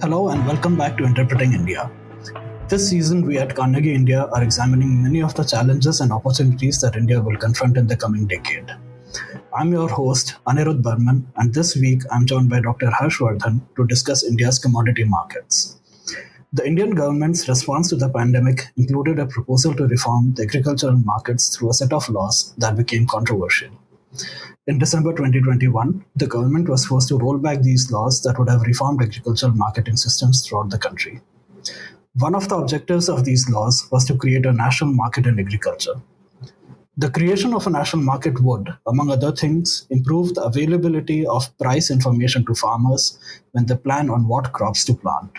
Hello and welcome back to Interpreting India. This season, we at Carnegie India are examining many of the challenges and opportunities that India will confront in the coming decade. I'm your host, Anirudh Burman, and this week I'm joined by Dr. Vardhan to discuss India's commodity markets. The Indian government's response to the pandemic included a proposal to reform the agricultural markets through a set of laws that became controversial. In December 2021, the government was forced to roll back these laws that would have reformed agricultural marketing systems throughout the country. One of the objectives of these laws was to create a national market in agriculture. The creation of a national market would, among other things, improve the availability of price information to farmers when they plan on what crops to plant.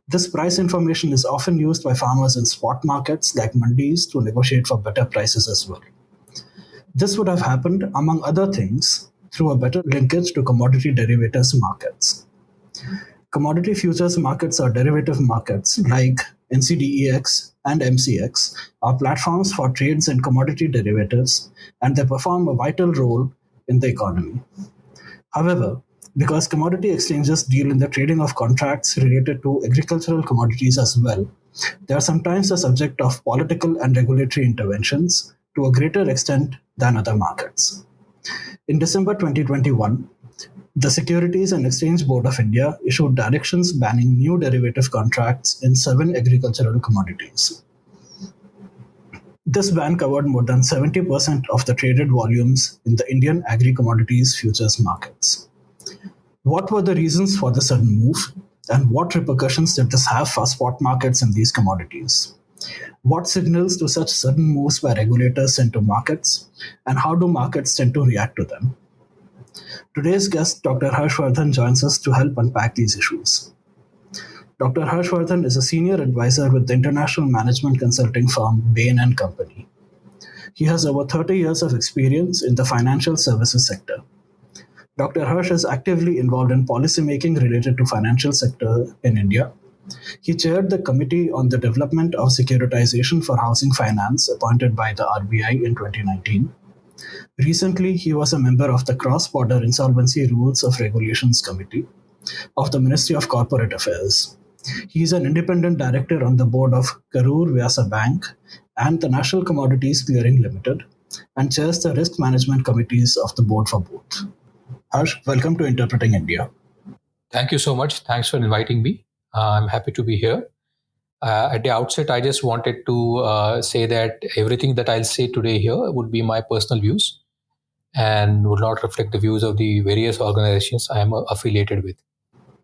This price information is often used by farmers in spot markets like mandis to negotiate for better prices as well. This would have happened, among other things, through a better linkage to commodity derivatives markets. Commodity futures markets or derivative markets like NCDEX and MCX are platforms for trades in commodity derivatives, and they perform a vital role in the economy. However, because commodity exchanges deal in the trading of contracts related to agricultural commodities as well, they are sometimes the subject of political and regulatory interventions to a greater extent than other markets. In December 2021, the Securities and Exchange Board of India issued directions banning new derivative contracts in 7 agricultural commodities. This ban covered more than 70% of the traded volumes in the Indian agri-commodities futures markets. What were the reasons for the sudden move, and what repercussions did this have for spot markets in these commodities? What signals do such sudden moves by regulators send to markets, and how do markets tend to react to them? Today's guest, Dr. Vardhan, joins us to help unpack these issues. Dr. Vardhan is a senior advisor with the international management consulting firm Bain & Company. He has over 30 years of experience in the financial services sector. Dr. Harsh is actively involved in policymaking related to financial sector in India. He chaired the Committee on the Development of Securitization for Housing Finance appointed by the RBI in 2019. Recently, he was a member of the Cross-Border Insolvency Rules of Regulations Committee of the Ministry of Corporate Affairs. He is an independent director on the board of Karur Vyasa Bank and the National Commodities Clearing Limited, and chairs the risk management committees of the board for both. Harsh, welcome to Interpreting India. Thank you so much. Thanks for inviting me. I'm happy to be here. At the outset, I just wanted to say that everything that I'll say today here would be my personal views and would not reflect the views of the various organizations I am affiliated with.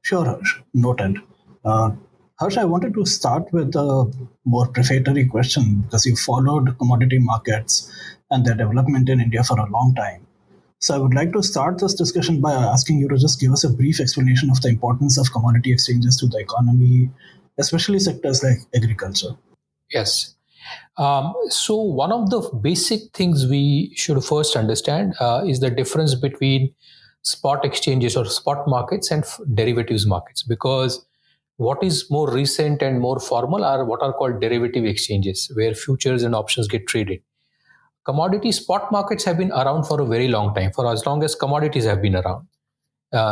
Sure, Harsh. Noted. Harsh, I wanted to start with a more prefatory question because you followed commodity markets and their development in India for a long time. So I would like to start this discussion by asking you to just give us a brief explanation of the importance of commodity exchanges to the economy, especially sectors like agriculture. Yes. So one of the basic things we should first understand is the difference between spot exchanges or spot markets and derivatives markets, because what is more recent and more formal are what are called derivative exchanges, where futures and options get traded. Commodity spot markets have been around for a very long time, for as long as commodities have been around.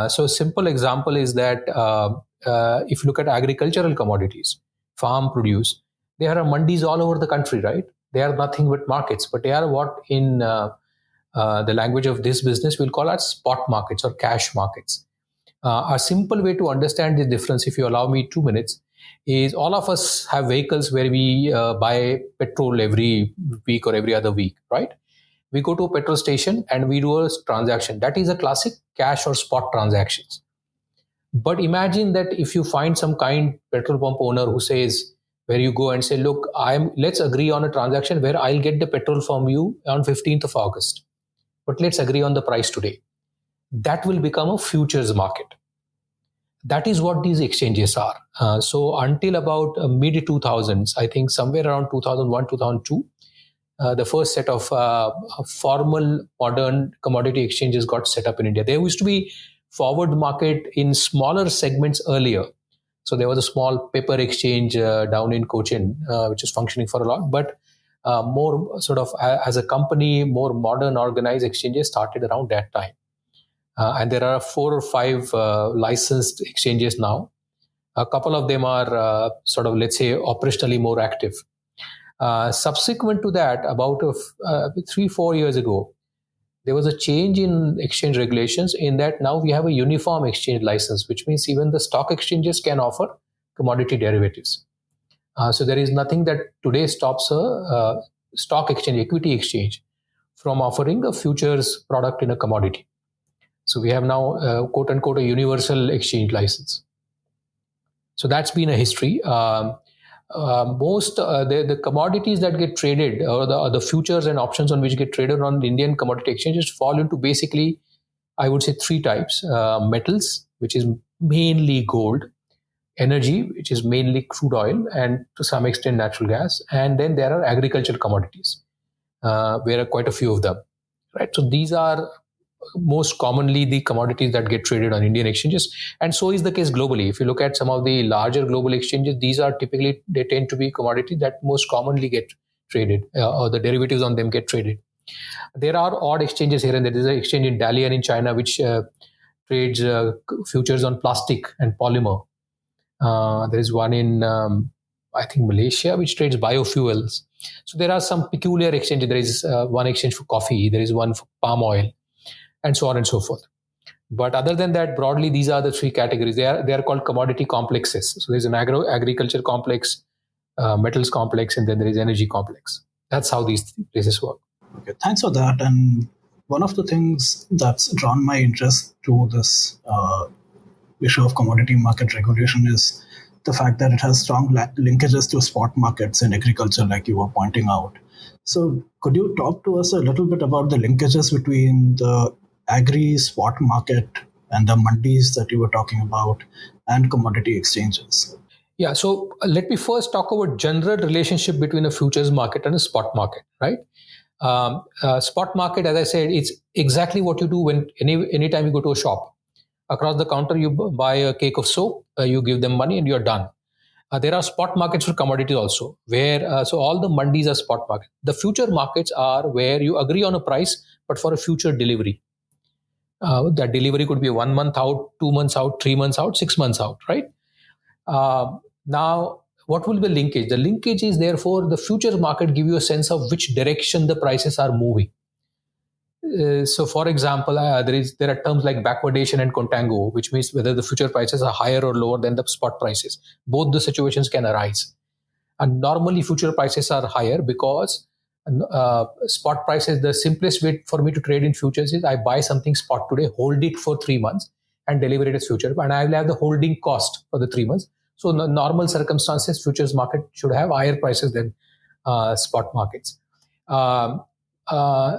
So a simple example is that if you look at agricultural commodities, farm produce, there are mandis all over the country, right? They are nothing but markets, but they are what in the language of this business we'll call as spot markets or cash markets. A simple way to understand the difference, if you allow me 2 minutes, is all of us have vehicles where we buy petrol every week or every other week, right? We go to a petrol station and we do a transaction. That is a classic cash or spot transactions. But imagine that if you find some kind petrol pump owner who says, where you go and say, look, let's agree on a transaction where I'll get the petrol from you on 15th of August. But let's agree on the price today. That will become a futures market. That is what these exchanges are. So until about mid 2000s, I think somewhere around 2001, 2002, the first set of formal modern commodity exchanges got set up in India. There used to be forward market in smaller segments earlier. So there was a small paper exchange down in Cochin, which is functioning for a lot. But more sort of as a company, more modern organized exchanges started around that time. And there are 4 or 5 licensed exchanges now. A couple of them are sort of, let's say, operationally more active. Subsequent to that, about 3-4 years ago, there was a change in exchange regulations in that now we have a uniform exchange license, which means even the stock exchanges can offer commodity derivatives. So there is nothing that today stops a stock exchange, equity exchange, from offering a futures product in a commodity. So we have now, quote unquote, a universal exchange license. So that's been a history. Most the commodities that get traded, or the futures and options on which get traded on the Indian commodity exchanges, fall into basically, I would say, three types: metals, which is mainly gold; energy, which is mainly crude oil and to some extent natural gas; and then there are agricultural commodities, where are quite a few of them. Right. So these are most commonly the commodities that get traded on Indian exchanges, and so is the case globally. If you look at some of the larger global exchanges, these are typically, they tend to be commodities that most commonly get traded, or the derivatives on them get traded. There are odd exchanges here and there. There is an exchange in Dalian in China which trades futures on plastic and polymer. There is one in I think Malaysia which trades biofuels. So there are some peculiar exchanges. There is one exchange for coffee. There is one for palm oil, and so on and so forth. But other than that, broadly, these are the three categories. They are called commodity complexes. So there's an agriculture complex, metals complex, and then there is energy complex. That's how these places work. Okay, thanks for that. And one of the things that's drawn my interest to this issue of commodity market regulation is the fact that it has strong linkages to spot markets in agriculture, like you were pointing out. So could you talk to us a little bit about the linkages between the agri spot market and the mandis that you were talking about and commodity exchanges? Yeah, so let me first talk about general relationship between a futures market and a spot market, right? Spot market, as I said, it's exactly what you do when anytime you go to a shop. Across the counter, you buy a cake of soap, you give them money, and you're done. There are spot markets for commodities also, where so all the mandis are spot markets. The future markets are where you agree on a price, but for a future delivery. That delivery could be 1 month out, 2 months out, 3 months out, 6 months out, right? Now, what will be the linkage? The linkage is therefore the future market give you a sense of which direction the prices are moving. So, for example, there are terms like backwardation and contango, which means whether the future prices are higher or lower than the spot prices. Both the situations can arise. And normally, future prices are higher because spot prices, the simplest way for me to trade in futures is I buy something spot today, hold it for 3 months, and deliver it as future. And I will have the holding cost for the 3 months. So, in normal circumstances, futures market should have higher prices than spot markets.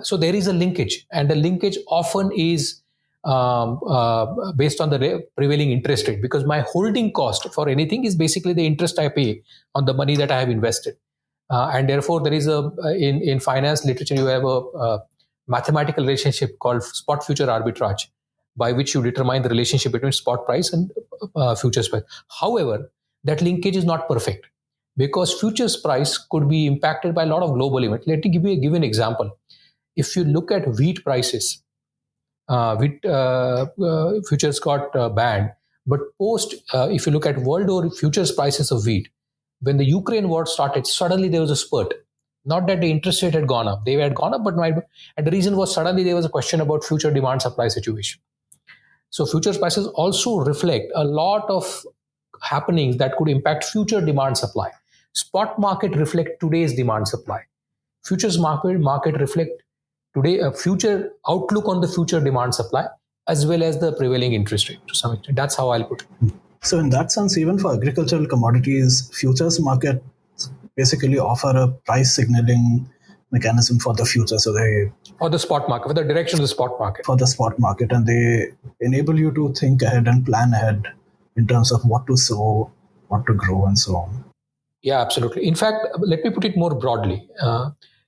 So there is a linkage, and the linkage often is based on the prevailing interest rate, because my holding cost for anything is basically the interest I pay on the money that I have invested. And therefore, there is in finance literature, you have a mathematical relationship called spot future arbitrage, by which you determine the relationship between spot price and futures price. However, that linkage is not perfect, because futures price could be impacted by a lot of global events. Let me give an example. If you look at wheat prices, wheat futures got banned, but if you look at world or futures prices of wheat, when the Ukraine war started, suddenly there was a spurt. Not that the interest rate had gone up; they had gone up, and the reason was suddenly there was a question about future demand supply situation. So futures prices also reflect a lot of happenings that could impact future demand supply. Spot market reflect today's demand supply. Futures market reflect today a future outlook on the future demand supply, as well as the prevailing interest rate to some extent. That's how I'll put it. So in that sense, even for agricultural commodities, futures market basically offer a price signaling mechanism for the future. So or the spot market, for the direction of the spot market. For the spot market, and they enable you to think ahead and plan ahead in terms of what to sow, what to grow, and so on. Yeah, absolutely. In fact, let me put it more broadly.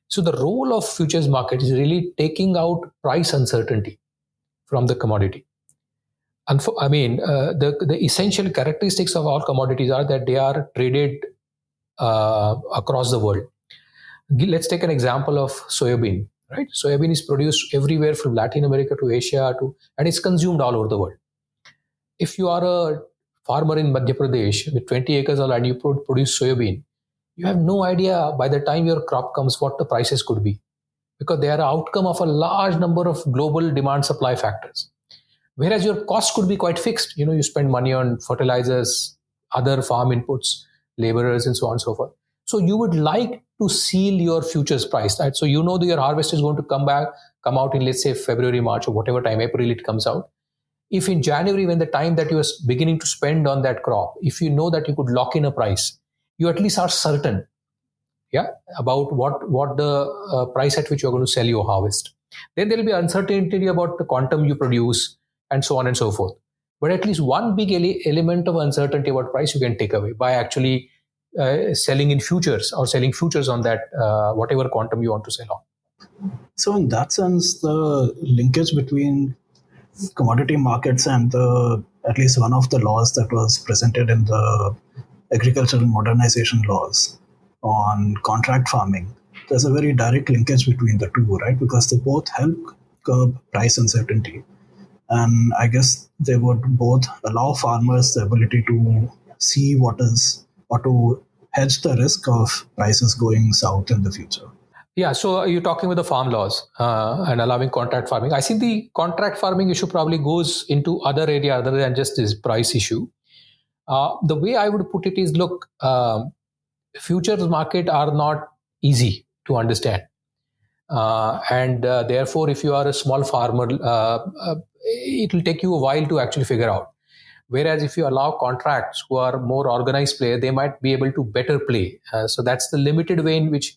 So the role of futures market is really taking out price uncertainty from the commodity. The essential characteristics of all commodities are that they are traded across the world. Let's take an example of soybean. Right, soybean is produced everywhere from Latin America to Asia and it's consumed all over the world. If you are a farmer in Madhya Pradesh with 20 acres of land, you produce soybean. You have no idea by the time your crop comes what the prices could be, because they are an outcome of a large number of global demand supply factors. Whereas your cost could be quite fixed. You spend money on fertilizers, other farm inputs, laborers, and so on and so forth. So you would like to seal your futures price, right? So that your harvest is going to come out in, let's say, February, March, or whatever time, April it comes out. If in January, when the time that you are beginning to spend on that crop, if you know that you could lock in a price, you at least are certain, about what the price at which you're going to sell your harvest. Then there will be uncertainty about the quantum you produce, and so on and so forth. But at least one big element of uncertainty about price you can take away by actually selling in futures, or selling futures on that whatever quantum you want to sell on. So in that sense, the linkage between commodity markets and at least one of the laws that was presented in the agricultural modernization laws on contract farming, there's a very direct linkage between the two, right? Because they both help curb price uncertainty. And I guess they would both allow farmers the ability to see or to hedge the risk of prices going south in the future. Yeah, so you're talking about the farm laws and allowing contract farming. I think the contract farming issue probably goes into other area other than just this price issue. The way I would put it is, look, futures market are not easy to understand. And therefore, if you are a small farmer, it will take you a while to actually figure out. Whereas if you allow contracts who are more organized player, they might be able to better play. So that's the limited way in which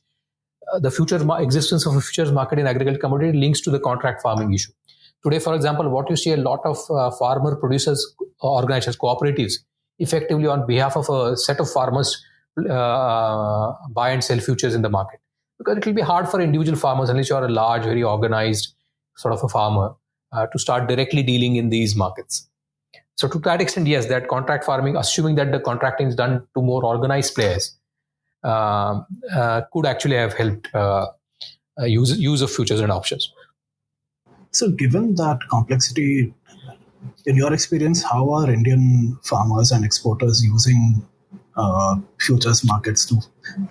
the existence of a futures market in agricultural commodity links to the contract farming issue. Today, for example, what you see a lot of farmer producers organizations, cooperatives, effectively on behalf of a set of farmers buy and sell futures in the market. Because it will be hard for individual farmers, unless you are a large, very organized sort of a farmer, to start directly dealing in these markets. So to that extent, yes, that contract farming, assuming that the contracting is done to more organized players, could actually have helped use of futures and options. So given that complexity, in your experience, how are Indian farmers and exporters using futures markets to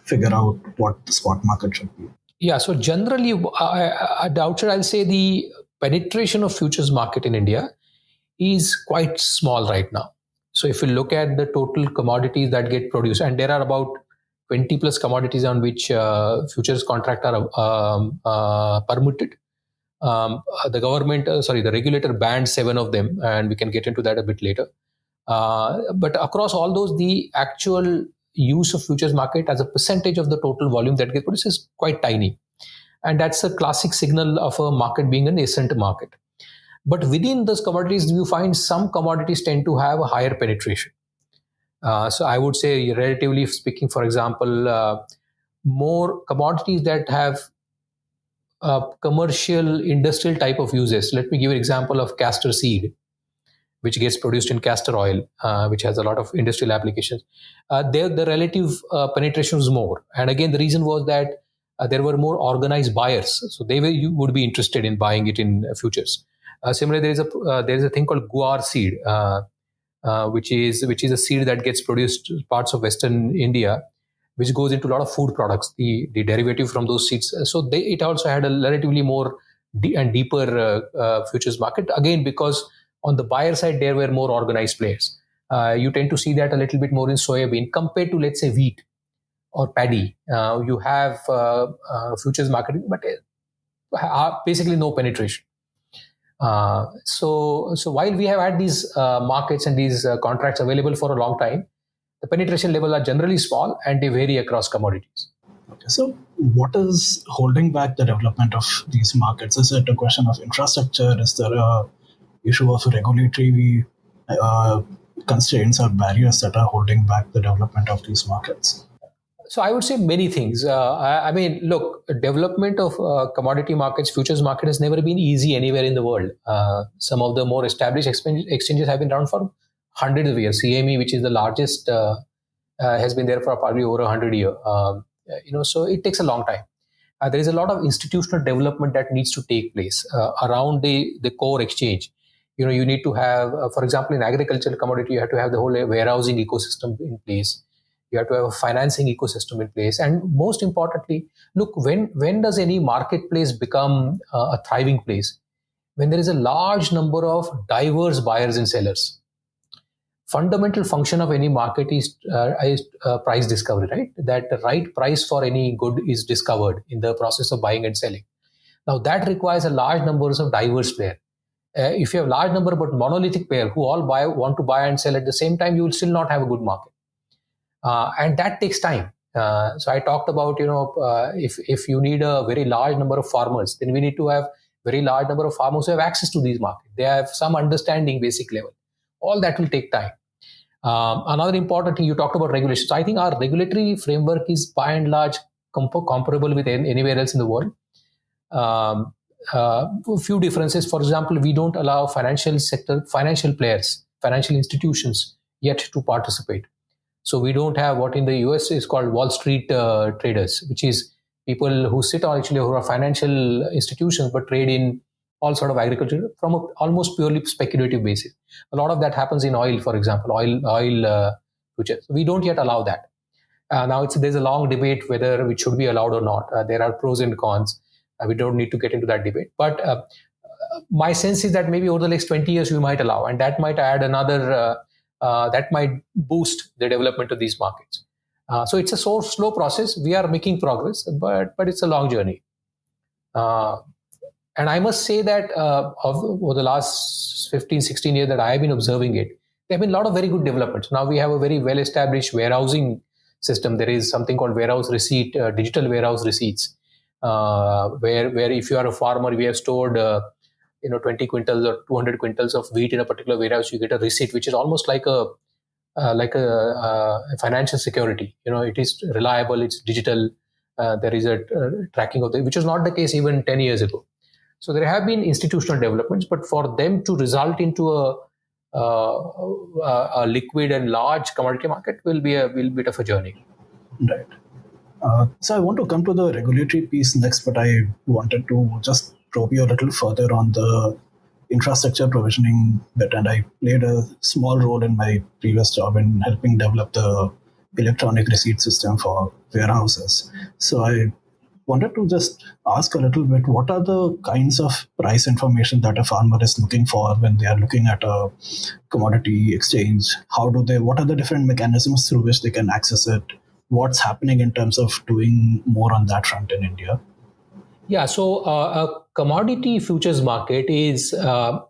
figure out what the spot market should be? Yeah, so generally, at the outset, I'll say the penetration of futures market in India is quite small right now. So if you look at the total commodities that get produced, and there are about 20 plus commodities on which futures contract are permitted. The regulator banned 7 of them, and we can get into that a bit later. But across all those, the actual use of futures market as a percentage of the total volume that gets produced is quite tiny. And that's a classic signal of a market being a nascent market. But within those commodities, you find some commodities tend to have a higher penetration. So I would say, relatively speaking, for example, more commodities that have commercial, industrial type of uses. Let me give an example of castor seed, which gets produced in castor oil, which has a lot of industrial applications. There, the relative penetration was more. And again, the reason was that there were more organized buyers. So you would be interested in buying it in futures. Similarly, there is a thing called guar seed, which is a seed that gets produced in parts of Western India, which goes into a lot of food products, the derivative from those seeds. So it also had a relatively more and deeper futures market, again, because on the buyer side, there were more organized players. You tend to see that a little bit more in soybean compared to, let's say, wheat or paddy. You have futures marketing, but basically no penetration. So while we have had these markets and these contracts available for a long time, the penetration level are generally small and they vary across commodities. Okay, so what is holding back the development of these markets? Is it a question of infrastructure? Is there a issue of regulatory constraints or barriers that are holding back the development of these markets? So I would say many things. I mean, look, development of commodity markets, futures market has never been easy anywhere in the world. Some of the more established exchanges have been around for hundreds of years. CME, which is the largest, has been there for probably over 100 years. So it takes a long time. There is a lot of institutional development that needs to take place around the core exchange. You need to have, for example, in agricultural commodity, you have to have the whole warehousing ecosystem in place. You have to have a financing ecosystem in place. And most importantly, look, when does any marketplace become a thriving place? When there is a large number of diverse buyers and sellers. Fundamental function of any market is price discovery, right? That the right price for any good is discovered in the process of buying and selling. Now that requires a large numbers of diverse players. If you have large number but monolithic pair who all want to buy and sell at the same time, you will still not have a good market, and that takes time. So I talked about, if you need a very large number of farmers, then we need to have very large number of farmers who have access to these markets. They have some understanding, basic level. All that will take time. Another important thing, you talked about regulations. I think our regulatory framework is by and large comparable with anywhere else in the world. A few differences. For example, we don't allow financial players, financial institutions yet to participate. So we don't have what in the US is called Wall Street traders, which is people who sit actually who are financial institutions but trade in all sort of agriculture from a almost purely speculative basis. A lot of that happens in oil, for example, oil futures. We don't yet allow that. Now there's a long debate whether it should be allowed or not. There are pros and cons. We don't need to get into that debate. But my sense is that maybe over the next 20 years we might allow, and that might add another, that might boost the development of these markets. So it's a slow process. We are making progress, but it's a long journey. And I must say that over the last 15, 16 years that I have been observing it, there have been a lot of very good developments. Now we have a very well-established warehousing system. There is something called warehouse receipt, digital warehouse receipts, where if you are a farmer, we have stored 20 quintals or 200 quintals of wheat in a particular warehouse, you get a receipt, which is almost like a financial security. It is reliable, it's digital. There is a tracking of which was not the case even 10 years ago. So there have been institutional developments, but for them to result into a liquid and large commodity market will be a bit of a journey. Right. So I want to come to the regulatory piece next, but I wanted to just probe you a little further on the infrastructure provisioning bit, and I played a small role in my previous job in helping develop the electronic receipt system for warehouses. So I wanted to just ask a little bit, what are the kinds of price information that a farmer is looking for when they are looking at a commodity exchange? What are the different mechanisms through which they can access it? What's happening in terms of doing more on that front in India? Yeah, so a commodity futures market is,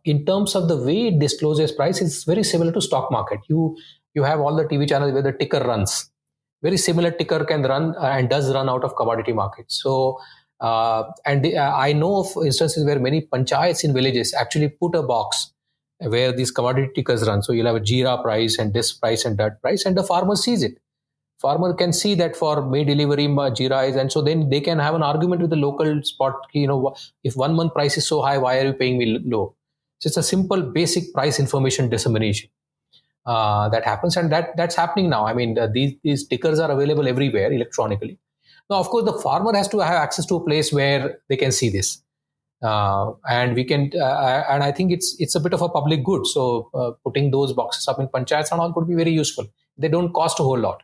in terms of the way it discloses price, it's very similar to stock market. You have all the TV channels where the ticker runs. Very similar ticker can run and does run out of commodity markets. So, I know of instances where many panchayats in villages actually put a box where these commodity tickers run. So you'll have a jeera price and this price and that price, and the farmer sees it. Farmer can see that for May delivery jeera is, and so then they can have an argument with the local spot. If 1 month price is so high, why are you paying me low? So it's a simple, basic price information dissemination that happens, and that's happening now. I mean, these stickers are available everywhere electronically. Now, of course, the farmer has to have access to a place where they can see this, and we can. And I think it's a bit of a public good. So putting those boxes up in panchayats and all could be very useful. They don't cost a whole lot.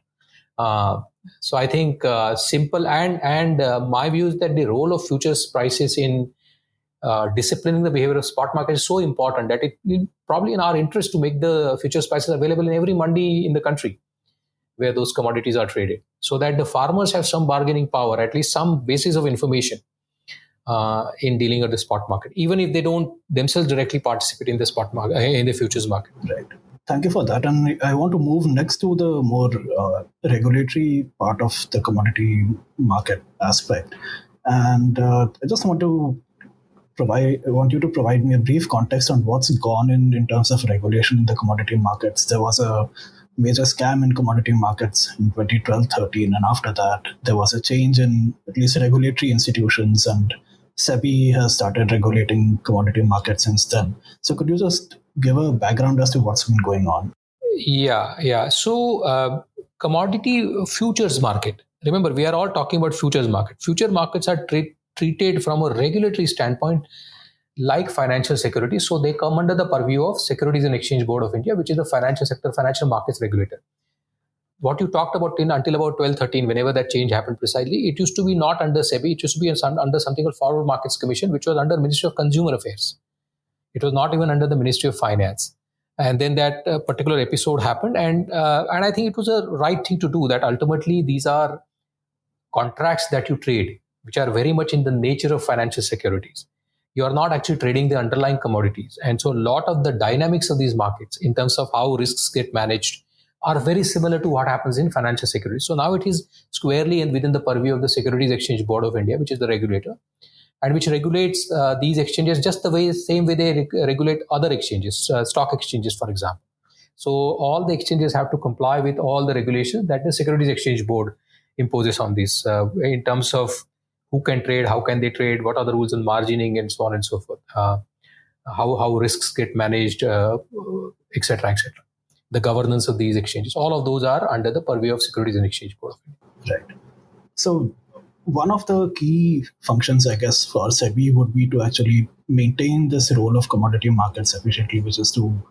So I think simple and my view is that the role of futures prices in disciplining the behavior of spot market is so important that it probably in our interest to make the futures prices available in every mandi in the country where those commodities are traded, so that the farmers have some bargaining power, at least some basis of information in dealing with the spot market, even if they don't themselves directly participate in the spot market, in the futures market. Right. Thank you for that. And I want to move next to the more regulatory part of the commodity market aspect. And I just want you to provide me a brief context on what's gone in terms of regulation in the commodity markets. There was a major scam in commodity markets in 2012-13, and after that, there was a change in at least regulatory institutions, and SEBI has started regulating commodity markets since then. So could you just give a background as to what's been going on? Yeah. So commodity futures market. Remember, we are all talking about futures market. Future markets are treated from a regulatory standpoint like financial securities. So they come under the purview of Securities and Exchange Board of India, which is the financial sector, financial markets regulator. What you talked about until about 12-13, whenever that change happened precisely, it used to be not under SEBI. It used to be under something called Forward Markets Commission, which was under Ministry of Consumer Affairs. It was not even under the Ministry of Finance. And then that particular episode happened, and I think it was a right thing to do. That ultimately these are contracts that you trade, which are very much in the nature of financial securities. You are not actually trading the underlying commodities, and so a lot of the dynamics of these markets, in terms of how risks get managed, are very similar to what happens in financial securities. So now it is squarely and within the purview of the Securities Exchange Board of India, which is the regulator, and which regulates these exchanges just the same way they regulate other exchanges, stock exchanges, for example. So all the exchanges have to comply with all the regulations that the Securities Exchange Board imposes on these, in terms of who can trade, how can they trade, what are the rules on margining, and so on and so forth. How risks get managed, etc., etc. The governance of these exchanges, all of those are under the purview of Securities and Exchange Board of India. Right. So one of the key functions, I guess, for SEBI would be to actually maintain this role of commodity markets efficiently, which is to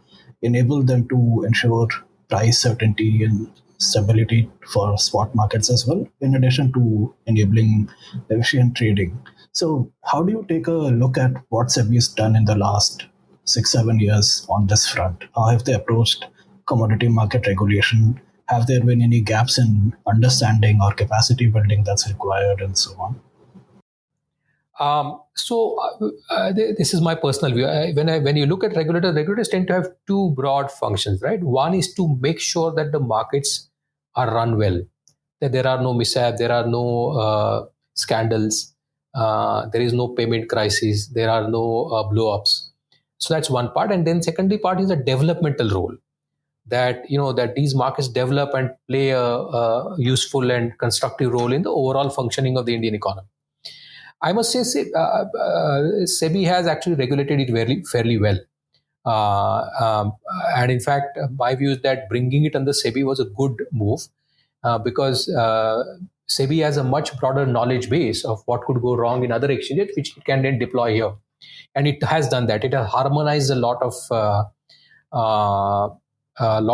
enable them to ensure price certainty and stability for spot markets as well, in addition to enabling efficient trading. So how do you take a look at what SEBI has done in the last 6-7 years on this front? How have they approached commodity market regulation? Have there been any gaps in understanding or capacity building that's required, and so on? This is my personal view. When you look at regulators tend to have two broad functions, right? One is to make sure that the markets are run well, that there are no mishaps, there are no scandals, there is no payment crisis, there are no blow-ups. So that's one part, and then secondary part is a developmental role, that that these markets develop and play a useful and constructive role in the overall functioning of the Indian economy. I must say, SEBI has actually regulated it fairly well. And in fact, my view is that bringing it under SEBI was a good move, because SEBI has a much broader knowledge base of what could go wrong in other exchanges, which it can then deploy here. And it has done that. It has harmonized a lot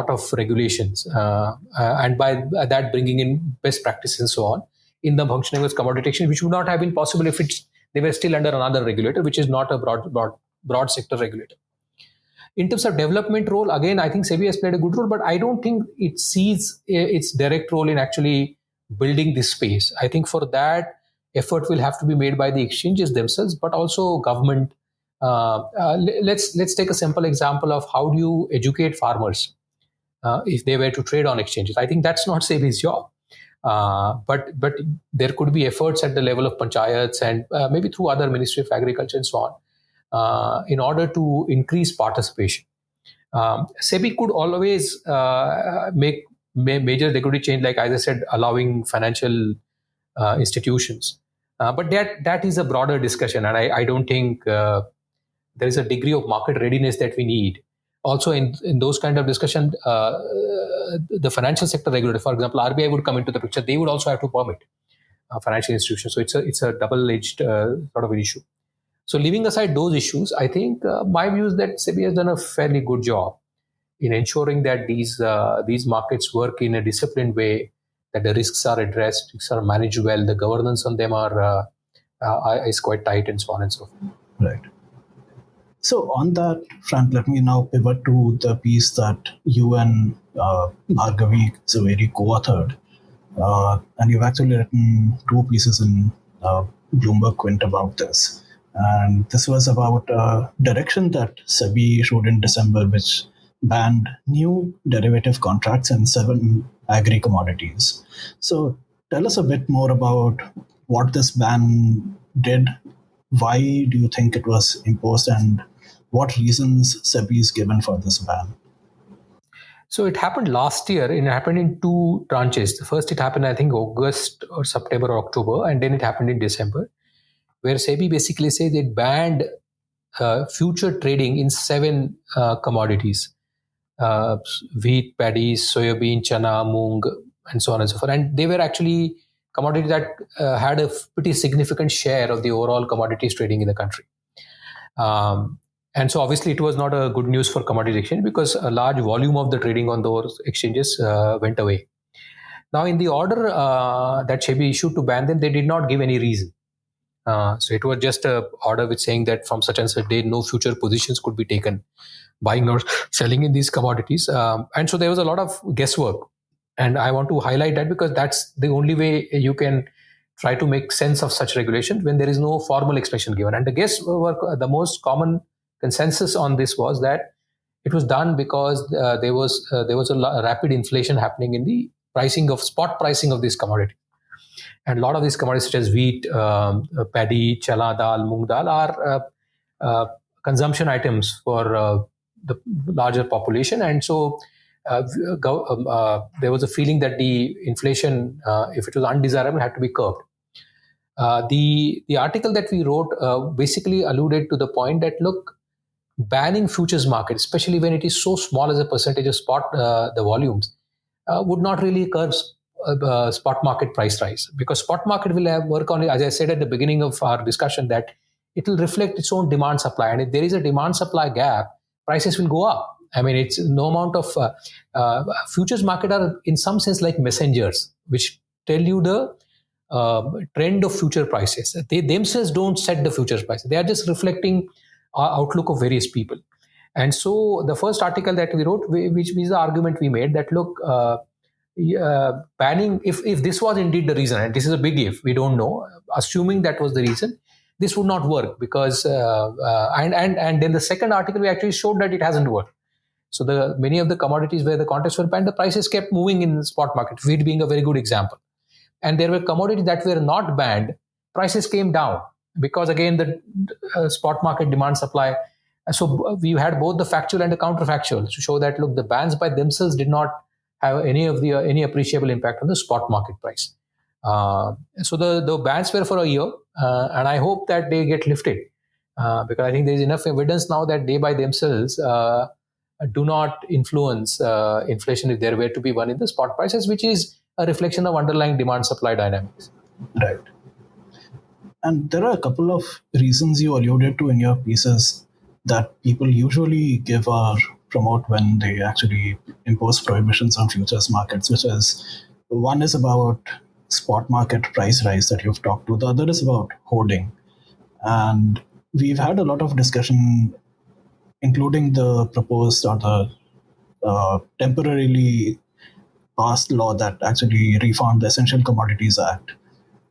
of regulations, and by that bringing in best practices and so on in the functioning of commodity exchange, which would not have been possible if they were still under another regulator, which is not a broad sector regulator. In terms of development role, again, I think SEBI has played a good role, but I don't think it sees its direct role in actually building this space. I think for that, effort will have to be made by the exchanges themselves, but also government. Let's take a simple example of how do you educate farmers if they were to trade on exchanges. I think that's not SEBI's job. But there could be efforts at the level of panchayats and maybe through other Ministry of Agriculture and so on, in order to increase participation. SEBI could always make major regulatory change, like as I said, allowing financial institutions. But that is a broader discussion, and I don't think there is a degree of market readiness that we need. Also, in those kind of discussion, the financial sector regulator, for example, RBI would come into the picture. They would also have to permit financial institutions. So it's a double-edged sort of an issue. So leaving aside those issues, I think my view is that SEBI has done a fairly good job in ensuring that these markets work in a disciplined way, that the risks are addressed, risks are managed well, the governance on them is quite tight, and so on and so forth. Right. So on that front, let me now pivot to the piece that you and Bhargavi Zaveri co-authored. And you've actually written 2 pieces in Bloomberg Quint about this. And this was about a direction that SEBI issued in December, which banned new derivative contracts in 7 agri-commodities. So tell us a bit more about what this ban did. Why do you think it was imposed, and what reasons SEBI is given for this ban? So it happened last year. It happened in 2 tranches. First, it happened, I think, August or September or October, and then it happened in December, where SEBI basically says it banned future trading in 7 commodities: wheat, paddy, soybean, chana, moong, and so on and so forth. And they were actually commodities that had a pretty significant share of the overall commodities trading in the country. And so obviously it was not a good news for commodities exchange because a large volume of the trading on those exchanges went away. Now, in the order that SEBI issued to ban them, they did not give any reason. So it was just a order which saying that from such and such day, no future positions could be taken, buying or selling in these commodities. And so there was a lot of guesswork. And I want to highlight that because that's the only way you can try to make sense of such regulations when there is no formal explanation given. And the guesswork, the most common consensus on this was that it was done because there was a rapid inflation happening in the spot pricing of these commodities. And a lot of these commodities such as wheat, paddy, chala dal, moong dal are consumption items for the larger population. And so there was a feeling that the inflation, if it was undesirable, had to be curbed. The article that we wrote basically alluded to the point that, look, banning futures market, especially when it is so small as a percentage of the volumes, would not really curb spot market price rise, because spot market will work on, as I said at the beginning of our discussion, that it will reflect its own demand supply, and if there is a demand supply gap, prices will go up. I mean, it's no amount of futures market are in some sense like messengers which tell you the trend of future prices. They themselves don't set the futures prices. They are just reflecting outlook of various people. And so the first article that we wrote, which is the argument we made, that look, banning, if this was indeed the reason, and this is a big if, we don't know, assuming that was the reason, this would not work because and then the second article we actually showed that it hasn't worked. So many of the commodities where the contracts were banned, the prices kept moving in the spot market, wheat being a very good example. And there were commodities that were not banned, prices came down because again the spot market demand supply. So we had both the factual and the counterfactual to show that, look, the bans by themselves did not have any appreciable impact on the spot market price. So the bans were for a year, and I hope that they get lifted because I think there is enough evidence now that they by themselves do not influence inflation if there were to be one in the spot prices, which is a reflection of underlying demand supply dynamics. Right. And there are a couple of reasons you alluded to in your pieces that people usually give or promote when they actually impose prohibitions on futures markets, which is, one is about spot market price rise that you've talked to, the other is about hoarding. And we've had a lot of discussion, including the proposed or the temporarily passed law that actually reformed the Essential Commodities Act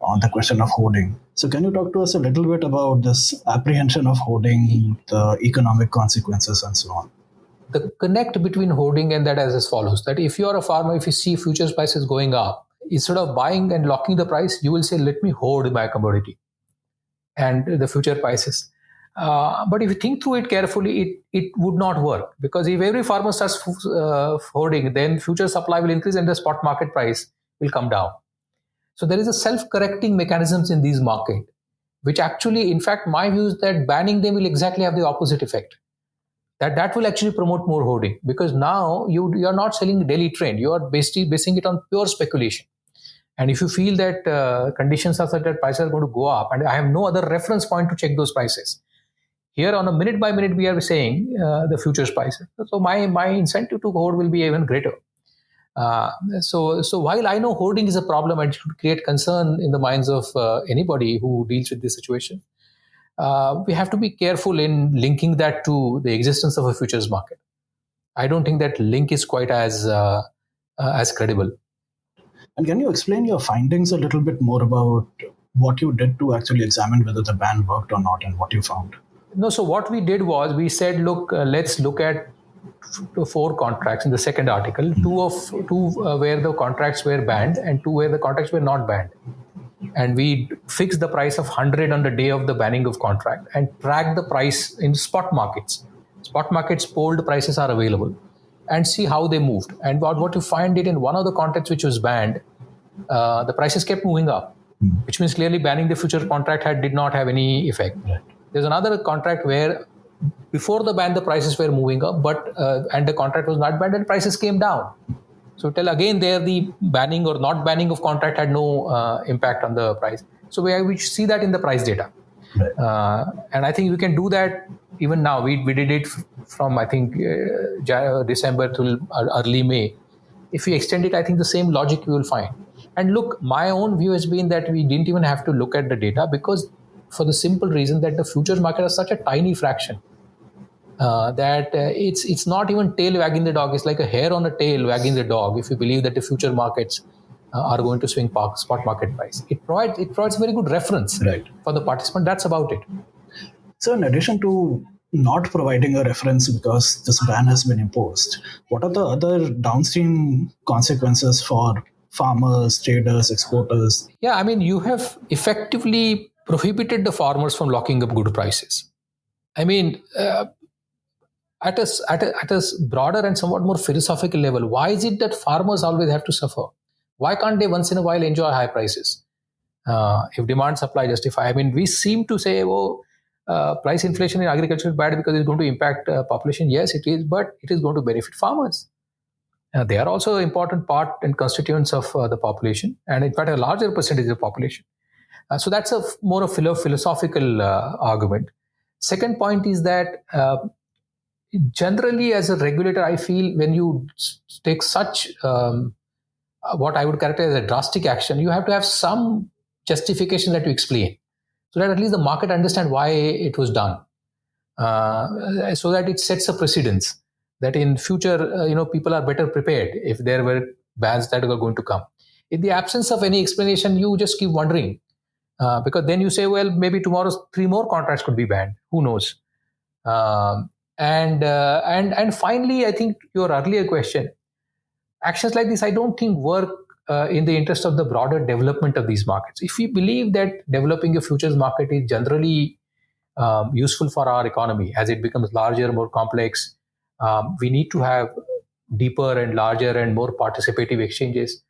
on the question of hoarding. So can you talk to us a little bit about this apprehension of hoarding, the economic consequences and so on? The connect between hoarding and that is as follows, that if you are a farmer, if you see futures prices going up, instead of buying and locking the price, you will say, let me hoard my commodity and the future prices. But if you think through it carefully, it would not work, because if every farmer starts hoarding, then future supply will increase and the spot market price will come down. So there is a self-correcting mechanisms in these markets, which actually, in fact, my view is that banning them will exactly have the opposite effect. That will actually promote more hoarding, because now you are not selling daily trend. You are basically basing it on pure speculation. And if you feel that conditions are such that prices are going to go up, and I have no other reference point to check those prices. Here on a minute by minute, we are saying the futures prices. So my incentive to hoard will be even greater. So while I know hoarding is a problem and should create concern in the minds of anybody who deals with this situation, we have to be careful in linking that to the existence of a futures market. I don't think that link is quite as credible. And can you explain your findings a little bit more about what you did to actually examine whether the ban worked or not and what you found? No, so what we did was we said, look, let's look at 4 contracts in the second article, two where the contracts were banned and 2 where the contracts were not banned. And we fixed the price of 100 on the day of the banning of contract and track the price in spot markets. Spot markets polled prices are available, and see how they moved. And what you find it in one of the contracts which was banned, the prices kept moving up, which means clearly banning the future contract did not have any effect. Right. There's another contract where before the ban the prices were moving up, but and the contract was not banned and prices came down. So again there the banning or not banning of contract had no impact on the price. So we see that in the price data. Right. And I think we can do that Even now, we did it from, I think, December till early May. If we extend it, I think the same logic we will find. And look, my own view has been that we didn't even have to look at the data, because for the simple reason that the futures market is such a tiny fraction that it's not even tail wagging the dog. It's like a hair on a tail wagging the dog. If you believe that the future markets are going to swing spot market price, it provides a very good reference for the participant. That's about it. So, in addition to not providing a reference because this ban has been imposed, what are the other downstream consequences for farmers, traders, exporters? Yeah, I mean, you have effectively prohibited the farmers from locking up good prices. I mean, at a broader and somewhat more philosophical level, why is it that farmers always have to suffer? Why can't they once in a while enjoy high prices? If demand supply justify, I mean, we seem to say, oh, price inflation in agriculture is bad because it's going to impact population. Yes, it is, but it is going to benefit farmers. They are also an important part and constituents of the population, and in fact, a larger percentage of the population. So that's more a philosophical argument. Second point is that generally, as a regulator, I feel when you take such what I would characterize as a drastic action, you have to have some justification that you explain, so that at least the market understand why it was done, so that it sets a precedence that in future, people are better prepared if there were bans that were going to come. In the absence of any explanation, you just keep wondering, because then you say, well, maybe tomorrow 3 more contracts could be banned. Who knows? And finally, I think your earlier question, actions like this, I don't think work in the interest of the broader development of these markets. If we believe that developing a futures market is generally useful for our economy as it becomes larger, more complex, we need to have deeper and larger and more participative exchanges.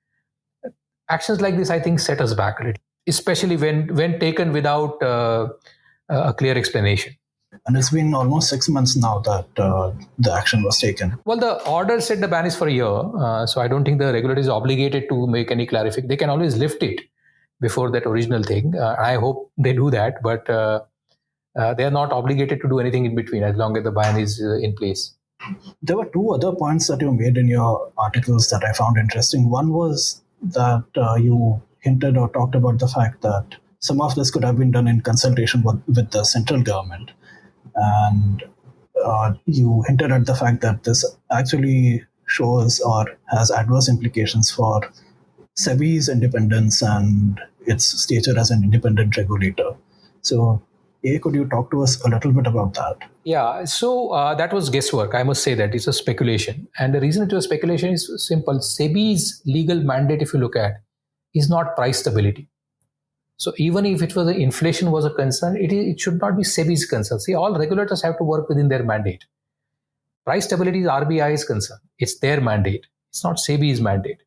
Actions like this, I think, set us back a little, especially when taken without a clear explanation. And it's been almost 6 months now that the action was taken. Well, the order said the ban is for a year, so I don't think the regulator is obligated to make any clarification. They can always lift it before that original thing. I hope they do that, but they are not obligated to do anything in between as long as the ban is in place. There were 2 other points that you made in your articles that I found interesting. One was that you hinted or talked about the fact that some of this could have been done in consultation with the central government. And you hinted at the fact that this actually shows or has adverse implications for SEBI's independence and its stature as an independent regulator. So, could you talk to us a little bit about that? Yeah, so that was guesswork. I must say that it's a speculation. And the reason it was speculation is simple. SEBI's legal mandate, if you look at, is not price stability. So even if it was inflation was a concern, it should not be SEBI's concern. See, all regulators have to work within their mandate. Price stability is RBI's concern. It's their mandate. It's not SEBI's mandate.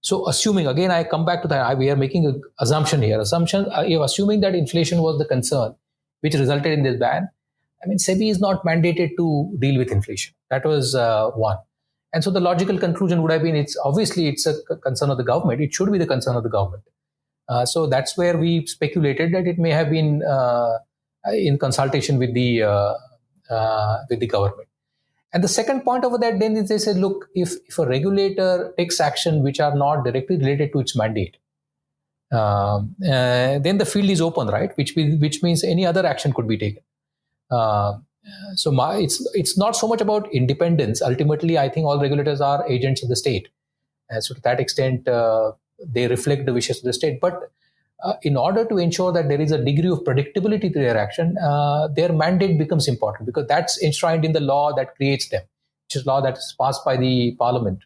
So assuming, again, I come back to that, we are making an assumption here. Assuming that inflation was the concern which resulted in this ban, I mean, SEBI is not mandated to deal with inflation. That was one. And so the logical conclusion would have been, it's a concern of the government. It should be the concern of the government. So that's where we speculated that it may have been in consultation with the government. And the second point over that then is they said, look, if a regulator takes action which are not directly related to its mandate, then the field is open, right? Which means any other action could be taken. It's not so much about independence. Ultimately, I think all regulators are agents of the state. So to that extent, they reflect the wishes of the state. But in order to ensure that there is a degree of predictability to their action, their mandate becomes important, because that's enshrined in the law that creates them, which is law that is passed by the parliament.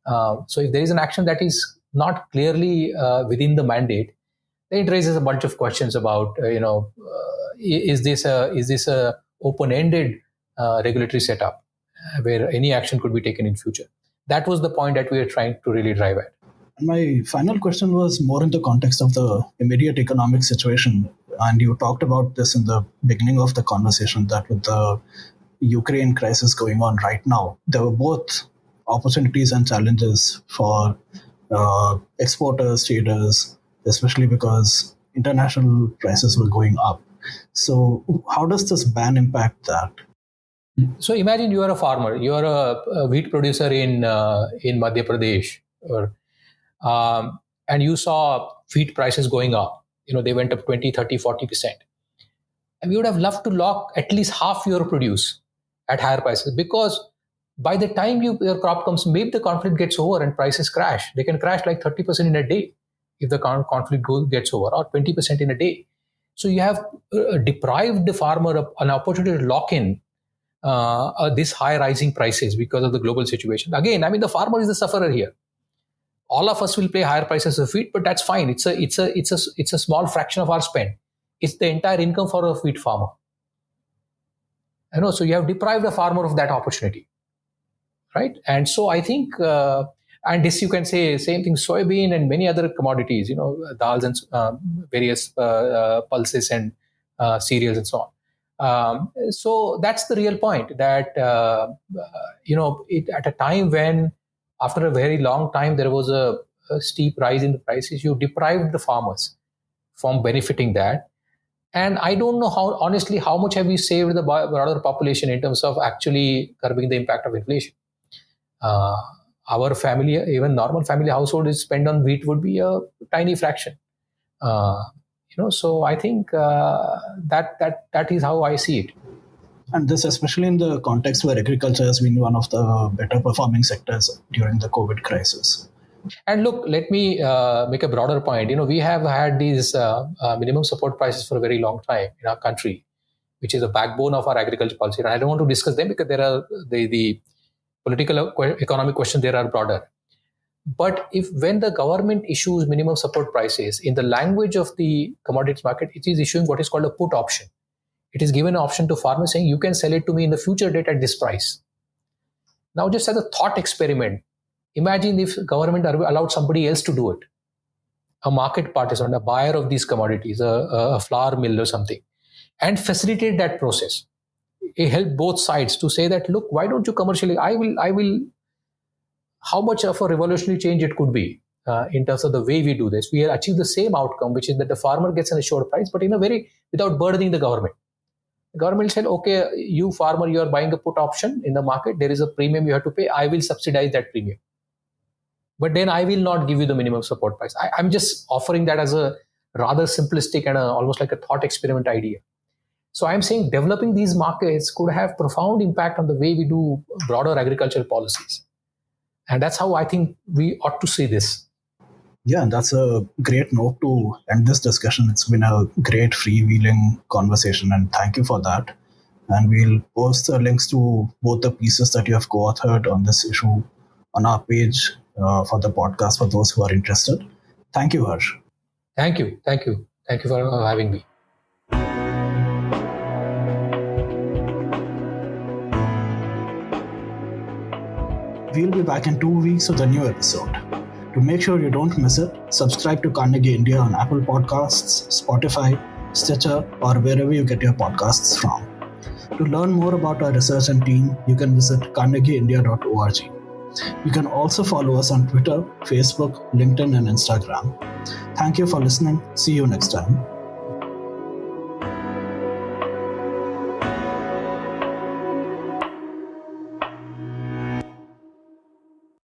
So if there is an action that is not clearly within the mandate, then it raises a bunch of questions about, is this a open-ended regulatory setup where any action could be taken in future? That was the point that we were trying to really drive at. My final question was more in the context of the immediate economic situation. And you talked about this in the beginning of the conversation, that with the Ukraine crisis going on right now, there were both opportunities and challenges for exporters, traders, especially because international prices were going up. So how does this ban impact that? So imagine you are a farmer, you are a wheat producer in Madhya Pradesh, and you saw wheat prices going up. They went up 20, 30, 40%. And we would have loved to lock at least half your produce at higher prices, because by the time your crop comes, maybe the conflict gets over and prices crash. They can crash like 30% in a day if the conflict gets over, or 20% in a day. So you have deprived the farmer an opportunity to lock in this high rising prices because of the global situation. Again, the farmer is the sufferer here. All of us will pay higher prices of wheat, but that's fine. It's a small fraction of our spend. It's the entire income for a wheat farmer. So you have deprived the farmer of that opportunity, right? And so I think, and this you can say same thing, soybean and many other commodities, dals and various pulses and cereals and so on. So that's the real point, that at a time when, after a very long time, there was a steep rise in the prices, you deprived the farmers from benefiting that. And I don't know how much have we saved the broader population in terms of actually curbing the impact of inflation. Our family, even normal family household, is spend on wheat would be a tiny fraction. So I think that is how I see it. And this, especially in the context where agriculture has been one of the better performing sectors during the COVID crisis. And look, let me make a broader point. We have had these minimum support prices for a very long time in our country, which is the backbone of our agriculture policy. And I don't want to discuss them because there are the political, economic questions there are broader. But when the government issues minimum support prices, in the language of the commodities market, it is issuing what is called a put option. It is given an option to farmers saying, you can sell it to me in the future date at this price. Now, just as a thought experiment, imagine if government allowed somebody else to do it, a market participant, a buyer of these commodities, a flour mill or something, and facilitate that process. It helped both sides to say that, look, why don't you commercially, I will, how much of a revolutionary change it could be in terms of the way we do this. We achieve the same outcome, which is that the farmer gets an assured price, but without burdening the government. The government said, okay, you farmer, you are buying a put option in the market. There is a premium you have to pay. I will subsidize that premium. But then I will not give you the minimum support price. I'm just offering that as a rather simplistic and almost like a thought experiment idea. So I'm saying developing these markets could have profound impact on the way we do broader agricultural policies. And that's how I think we ought to see this. Yeah, and that's a great note to end this discussion. It's been a great freewheeling conversation, and thank you for that. And we'll post the links to both the pieces that you have co-authored on this issue on our page for the podcast for those who are interested. Thank you, Harsh. Thank you for having me. We'll be back in 2 weeks with a new episode. To make sure you don't miss it, subscribe to Carnegie India on Apple Podcasts, Spotify, Stitcher, or wherever you get your podcasts from. To learn more about our research and team, you can visit carnegieindia.org. You can also follow us on Twitter, Facebook, LinkedIn, and Instagram. Thank you for listening. See you next time.